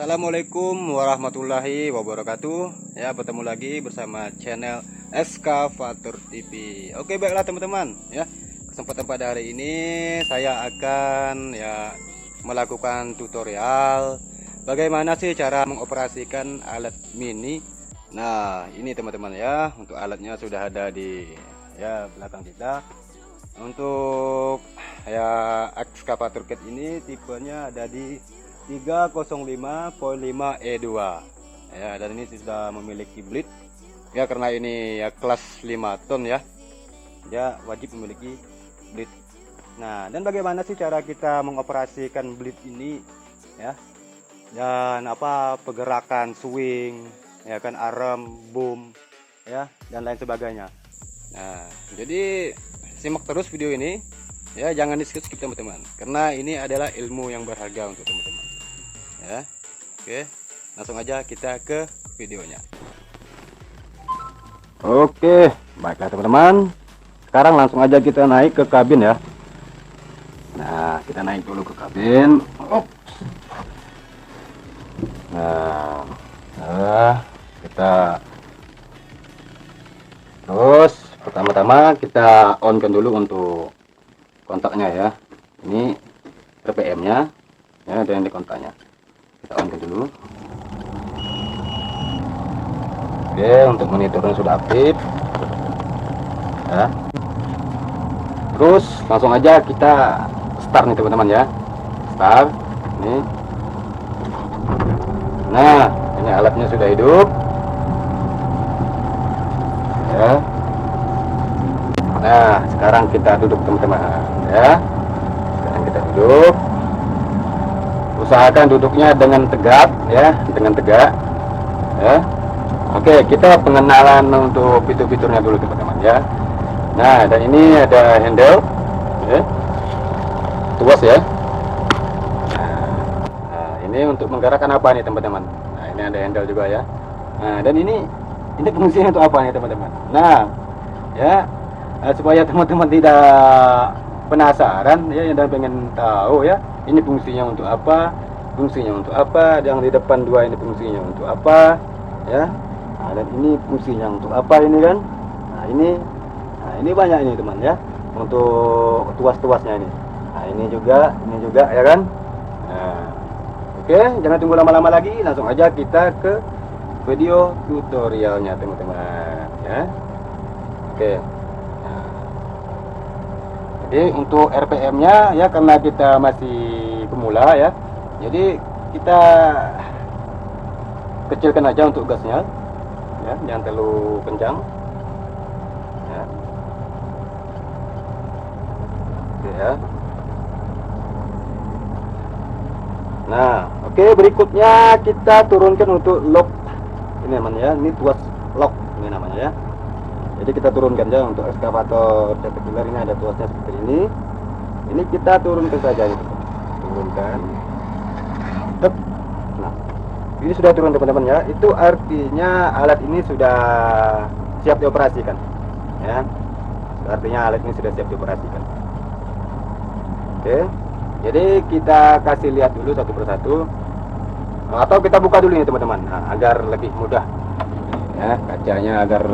Assalamualaikum warahmatullahi wabarakatuh. Ya, bertemu lagi bersama channel Eskavator TV. Oke, baiklah teman-teman, ya. Kesempatan pada hari ini saya akan melakukan tutorial bagaimana sih cara mengoperasikan alat mini. Nah, ini teman-teman ya, untuk alatnya sudah ada di belakang kita. Untuk ekskavator kit ini tipenya ada di 305.5 E2 ya, dan ini sudah memiliki blade ya, karena ini kelas 5 ton ya, wajib memiliki blade. Nah, dan bagaimana sih cara kita mengoperasikan blade ini ya, dan pergerakan swing ya kan, arm, boom ya, dan lain sebagainya. Nah, jadi simak terus video ini ya, jangan di skip teman-teman, karena ini adalah ilmu yang berharga untuk teman-teman ya. Oke, langsung aja kita ke videonya. Oke, baiklah teman-teman, sekarang langsung aja kita naik ke kabin ya. Nah, kita naik dulu ke kabin. Nah, kita terus pertama-tama kita on kan dulu untuk kontaknya ya. Ini RPM nya ya, dan ini kontaknya kita on dulu. Oke, untuk monitornya sudah aktif ya. Terus langsung aja kita start nih teman-teman ya, start ini. Nah, ini alatnya sudah hidup ya. Nah, sekarang kita duduk teman-teman ya. Sekarang kita duduk. Usahakan duduknya dengan tegak ya, dengan tegak ya. Oke, kita pengenalan untuk fitur-fiturnya dulu teman-teman ya. Nah, dan ini ada handle ya, tuas ya. Nah, ini untuk menggerakkan apa nih teman-teman. Nah, ini ada handle juga ya. Nah, dan ini fungsinya untuk apa nih teman-teman. Nah ya, supaya teman-teman tidak penasaran ya, dan pengen tahu ya, ini fungsinya untuk apa, yang di depan dua ini fungsinya untuk apa ya. Nah, dan ini fungsinya untuk apa ini kan. Nah, ini banyak ini teman ya, untuk tuas-tuasnya ini. Nah, ini juga ya kan. Nah, oke, jangan tunggu lama-lama lagi, langsung aja kita ke video tutorialnya teman-teman ya. Oke. Jadi untuk RPM nya ya, karena kita masih pemula ya, jadi kita kecilkan aja untuk gasnya ya, jangan terlalu kencang ya. Oke ya. Nah, oke, berikutnya kita turunkan untuk lock ini namanya ya, ini tuas lock ini namanya ya. Jadi kita turunkan ya, untuk ekskavator caterpillar ini ada tuasnya seperti ini. Ini kita turunkan saja ini. Turunkan. Nah, ini sudah turun teman-teman ya. Itu artinya alat ini sudah siap dioperasikan. Ya. Artinya alat ini sudah siap dioperasikan. Oke. Jadi kita kasih lihat dulu satu persatu. Atau kita buka dulu ini teman-teman, nah, agar lebih mudah. Ya, kacanya agar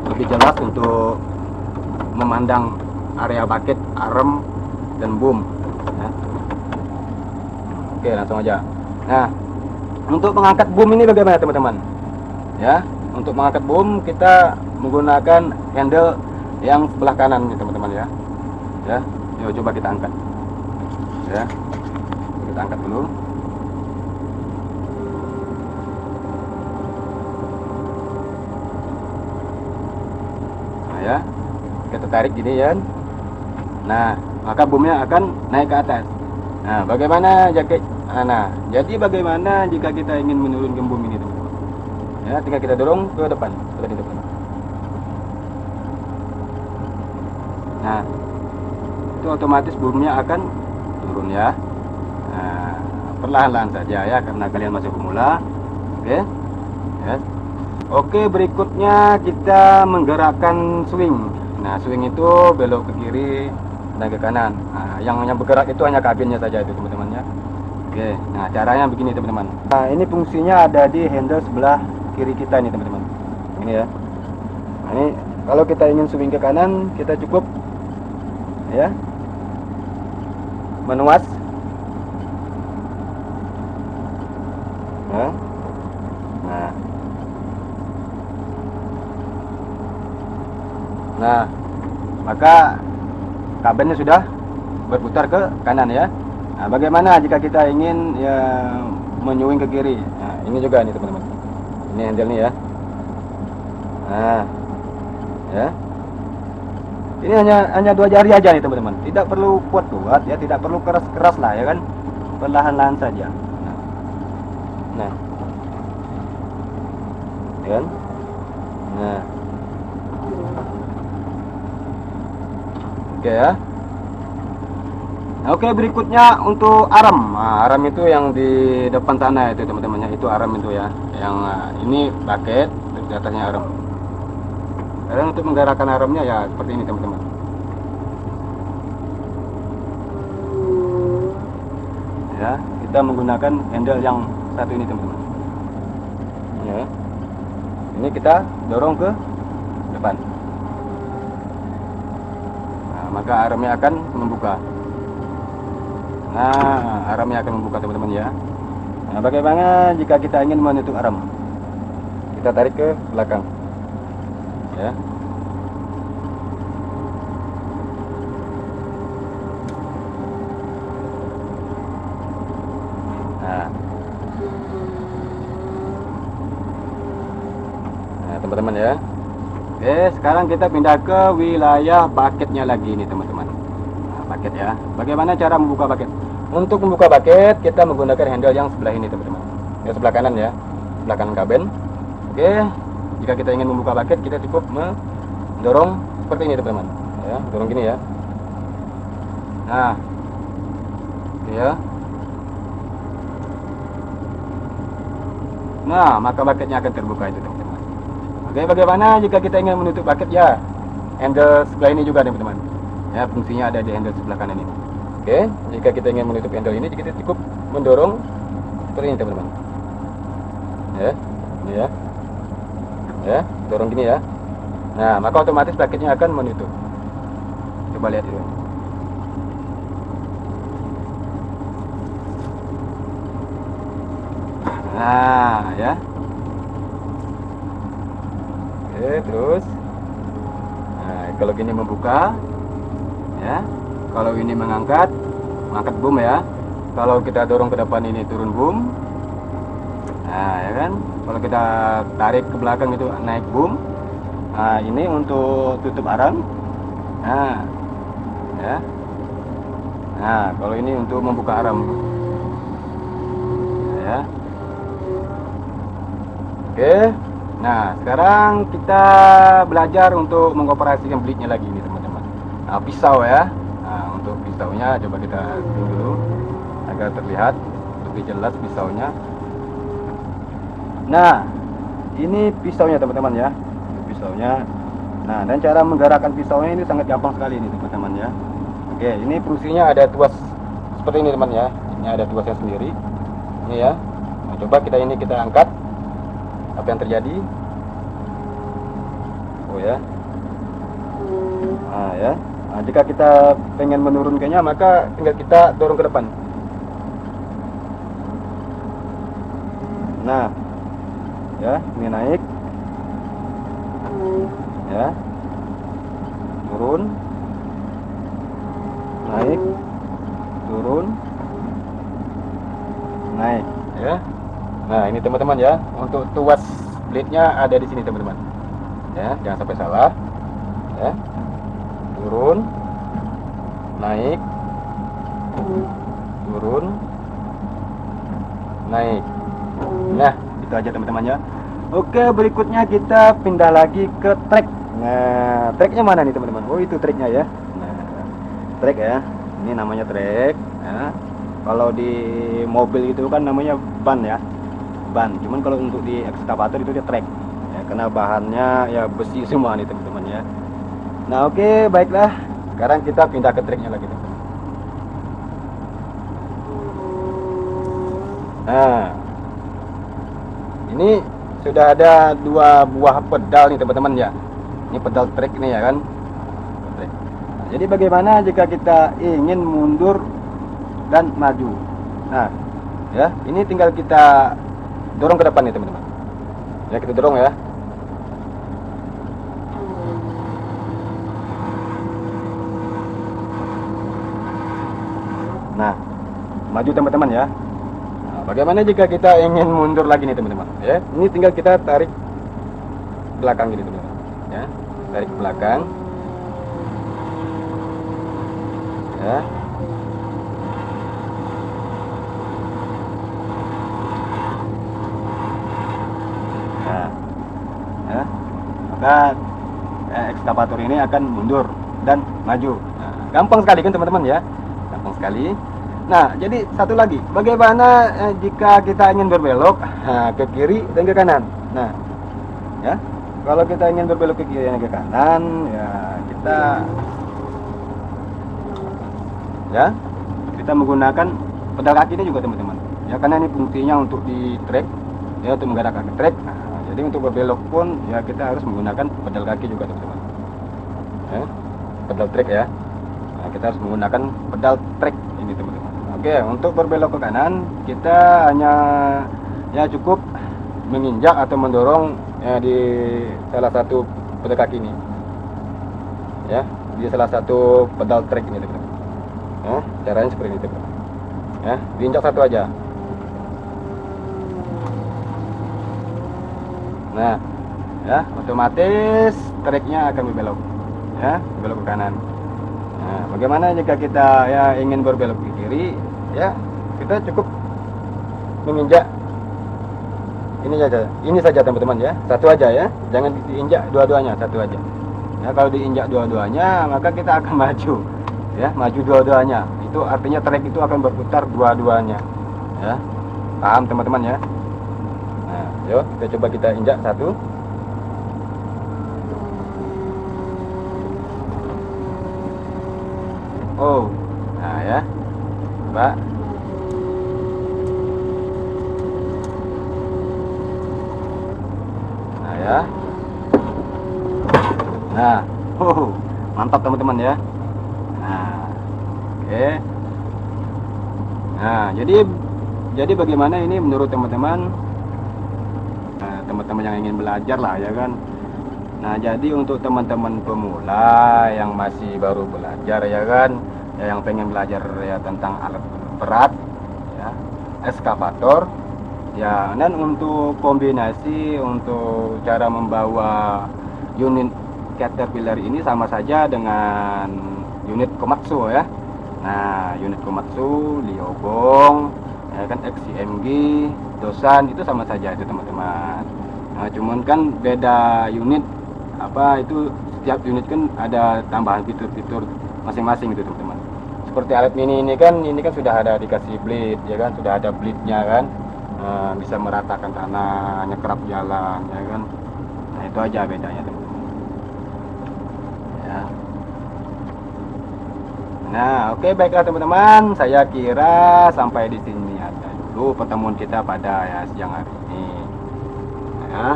lebih jelas untuk memandang area bucket, arm, dan boom ya. Oke, langsung aja. Nah, untuk mengangkat boom ini bagaimana teman-teman ya? Untuk mengangkat boom kita menggunakan handle yang sebelah kanan nih teman-teman ya. Ya, yuk coba kita angkat ya. Kita angkat dulu. Ya, kita tarik gini ya. Nah, maka boomnya akan naik ke atas. Nah, bagaimana jaket? Nah, jadi bagaimana jika kita ingin menurunkan boom ini teman-teman ya, tinggal kita dorong ke depan, ke depan. Nah, itu otomatis boomnya akan turun ya. Nah, perlahan-lahan saja ya, karena kalian masih pemula. Oke ya. Oke, berikutnya kita menggerakkan swing. Nah, swing itu belok ke kiri dan ke kanan. Nah, yang bergerak itu hanya kabinnya saja itu teman-teman ya. Oke, nah caranya begini teman-teman. Nah ini fungsinya ada di handle sebelah kiri kita ini teman-teman. Ini ya. Nah ini kalau kita ingin swing ke kanan, kita cukup ya menuas. Nah, nah maka kabelnya sudah berputar ke kanan ya. Nah, bagaimana jika kita ingin ya menyuing ke kiri? Nah, ini juga nih teman-teman. Ini handle nih ya. Nah, ya. Ini hanya 2 jari aja nih teman-teman. Tidak perlu kuat-kuat ya, tidak perlu keras-keras lah ya kan. Perlahan-lahan saja. Nah. Ya kan? Nah. Oke ya. Oke, berikutnya untuk arm. Nah, arm itu yang di depan sana itu teman-teman ya. Itu arm itu ya. Yang ini bucket, di atasnya arm. Dan untuk menggerakkan armnya ya seperti ini teman-teman. Ya, kita menggunakan handle yang satu ini teman-teman. Ya. Ini kita dorong ke depan. Nah, maka armnya akan membuka. Nah, armnya akan membuka teman-teman ya. Nah, bagaimana jika kita ingin menutup arm? Kita tarik ke belakang. Ya. Nah, teman-teman ya. Oke, sekarang kita pindah ke wilayah bucketnya lagi nih teman-teman. Nah, bucket ya. Bagaimana cara membuka bucket? Untuk membuka bucket kita menggunakan handle yang sebelah ini teman-teman. Ya, sebelah kanan ya. Sebelah kanan kabin. Oke. Jika kita ingin membuka bucket, kita cukup mendorong seperti ini teman-teman. Ya, dorong gini ya. Nah, ya. Nah, maka bucketnya akan terbuka itu teman-teman. Oke, bagaimana jika kita ingin menutup bucket ya? Handle sebelah ini juga teman-teman. Ya, fungsinya ada di handle sebelah kanan ini. Oke, jika kita ingin menutup handle ini, kita cukup mendorong seperti ini teman-teman. Ya, ini ya. Ya, dorong gini ya. Nah, maka otomatis bucketnya akan menutup. Coba lihat itu. Nah, ya. Oke, terus. Nah, kalau gini membuka, ya. Kalau ini mengangkat boom ya. Kalau kita dorong ke depan ini turun boom. Nah, ya kan? Kalau kita tarik ke belakang itu naik boom. Nah, ini untuk tutup arm. Nah, ya. Nah, kalau ini untuk membuka arm. Ya. Oke. Nah, sekarang kita belajar untuk mengoperasikan blade-nya lagi nih teman-teman. Nah, pisau ya. Nah, untuk pisaunya coba kita zoom dulu agar terlihat lebih jelas pisaunya. Nah, ini pisaunya teman-teman ya. Pisaunya. Nah, dan cara menggerakkan pisaunya ini sangat gampang sekali ini teman-teman ya. Oke, ini fungsinya ada tuas seperti ini teman ya. Ini ada tuasnya sendiri. Ini ya. Nah, coba kita angkat. Apa yang terjadi? Oh ya. Nah ya. Nah, jika kita pengen menurunkannya, maka tinggal kita dorong ke depan. Nah, ya, ini naik, ya, turun, naik, turun, naik, ya. Nah, ini teman-teman ya, untuk tuas blade-nya ada di sini teman-teman. Ya, jangan sampai salah. Ya. Turun, naik, turun, naik. Nah, itu aja teman-teman ya. Oke, berikutnya kita pindah lagi ke track. Nah, tracknya mana nih teman-teman? Oh, itu tracknya ya. Nah, track ya. Ini namanya track. Ya. Kalau di mobil itu kan namanya ban ya. Ban, cuman kalau untuk di ekskavator itu dia track ya, karena bahannya ya besi semua nih teman-teman ya. Nah, oke, baiklah, sekarang kita pindah ke tracknya lagi teman-teman. Nah, ini sudah ada 2 buah pedal nih teman-teman ya. Ini pedal trek nih ya kan. Nah, jadi bagaimana jika kita ingin mundur dan maju? Nah, ya, ini tinggal kita dorong ke depan nih teman-teman. Ya, kita dorong ya. Nah, maju teman-teman ya. Nah, bagaimana jika kita ingin mundur lagi nih teman-teman? Ya, ini tinggal kita tarik belakang gini teman-teman. Ya, tarik ke belakang. Ya. Nah, ya, maka ekskavator ini akan mundur dan maju. Nah, gampang sekali kan teman-teman ya, gampang sekali. Nah, jadi satu lagi, bagaimana jika kita ingin berbelok ke kiri dan ke kanan? Nah, ya, kalau kita ingin berbelok ke kiri dan ke kanan, ya kita menggunakan pedal kaki ini juga teman-teman. Ya, karena ini fungsinya untuk di trek, ya, untuk menggerakkan trek. Nah, jadi untuk berbelok pun ya kita harus menggunakan pedal kaki juga teman-teman. Ya, pedal trek ya. Nah, kita harus menggunakan pedal trek ini teman-teman. Oke, untuk berbelok ke kanan kita hanya ya cukup menginjak atau mendorong ya, di salah satu pedal kaki ini. Ya, di salah satu pedal trek ini teman-teman. Ya, caranya seperti ini teman-teman. Ya, diinjak satu aja. Nah, ya, otomatis treknya akan berbelok. Ya, belok ke kanan. Nah, bagaimana jika kita ya ingin berbelok ke kiri? Ya, kita cukup menginjak ini saja teman-teman ya, satu aja ya, jangan diinjak dua-duanya, satu aja. Ya, kalau diinjak dua-duanya maka kita akan maju, ya, maju dua-duanya. Itu artinya trek itu akan berputar dua-duanya, ya, paham teman-teman ya. Nah, yuk kita coba kita injak satu. Oh, nah ya, coba. Nah ya, nah, mantap teman-teman ya. Nah, oke. Nah, jadi bagaimana ini menurut teman-teman? Nah, teman-teman yang ingin belajar lah ya kan. Nah, jadi untuk teman-teman pemula yang masih baru belajar ya kan, ya, yang pengen belajar ya tentang alat berat, ya, ekskavator, ya, dan untuk kombinasi untuk cara membawa unit Caterpillar ini sama saja dengan unit Komatsu ya. Nah, unit Komatsu, Liobong, ya kan, XCMG, Dosan itu sama saja itu teman-teman. Nah, cuman kan beda unit. Apa itu, setiap unit kan ada tambahan fitur-fitur masing-masing gitu teman-teman. Seperti alat mini ini kan sudah ada dikasih blade ya kan, sudah ada blade-nya kan, bisa meratakan tanah, nyekrap jalan ya kan. Nah, itu aja bedanya teman-teman ya. Nah, oke, baiklah teman-teman, saya kira sampai di sini aja dulu pertemuan kita pada ya siang hari ini ya.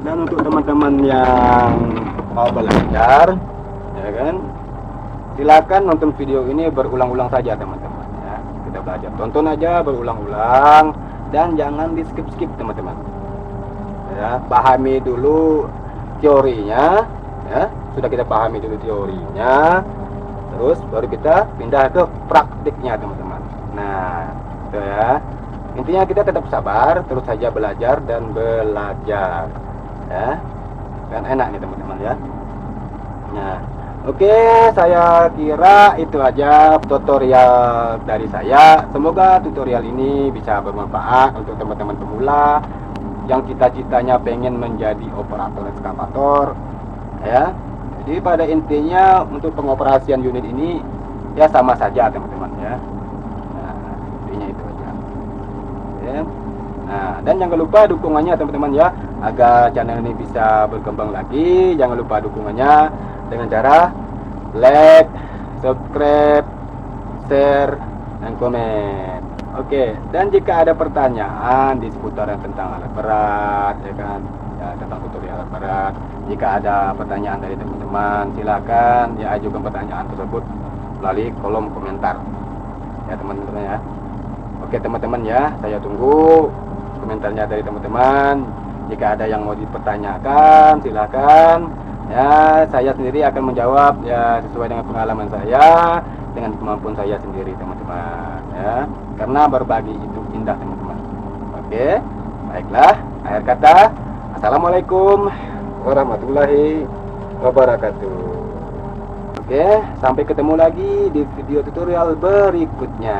Dan untuk teman-teman yang mau belajar ya kan, silakan nonton video ini berulang-ulang saja teman-teman ya. Kita belajar, tonton aja berulang-ulang dan jangan di skip-skip teman-teman ya. Pahami dulu teorinya ya, sudah kita pahami dulu teorinya, terus baru kita pindah ke praktiknya teman-teman. Nah, itu ya, intinya kita tetap sabar, terus saja belajar dan belajar ya, kan enak nih teman-teman ya. Nah, oke, saya kira itu aja tutorial dari saya. Semoga tutorial ini bisa bermanfaat untuk teman-teman pemula yang cita-citanya pengen menjadi operator ekskavator ya. Jadi pada intinya untuk pengoperasian unit ini ya sama saja teman-teman ya. Nah, intinya itu aja ya. Nah, dan jangan lupa dukungannya teman-teman ya, agar channel ini bisa berkembang lagi. Jangan lupa dukungannya dengan cara like, subscribe, share, dan komen. Oke, dan jika ada pertanyaan di seputaran tentang alat berat, ya kan, ya tentang tutorial alat berat, jika ada pertanyaan dari teman-teman, silakan ya ajukan pertanyaan tersebut melalui kolom komentar, ya teman-teman ya. Oke teman-teman ya, saya tunggu komentarnya dari teman-teman. Jika ada yang mau dipertanyakan, silakan. Ya, saya sendiri akan menjawab ya sesuai dengan pengalaman saya, dengan kemampuan saya sendiri teman-teman ya. Karena berbagi itu indah teman-teman. Oke, baiklah. Akhir kata, assalamualaikum warahmatullahi wabarakatuh. Oke, sampai ketemu lagi di video tutorial berikutnya.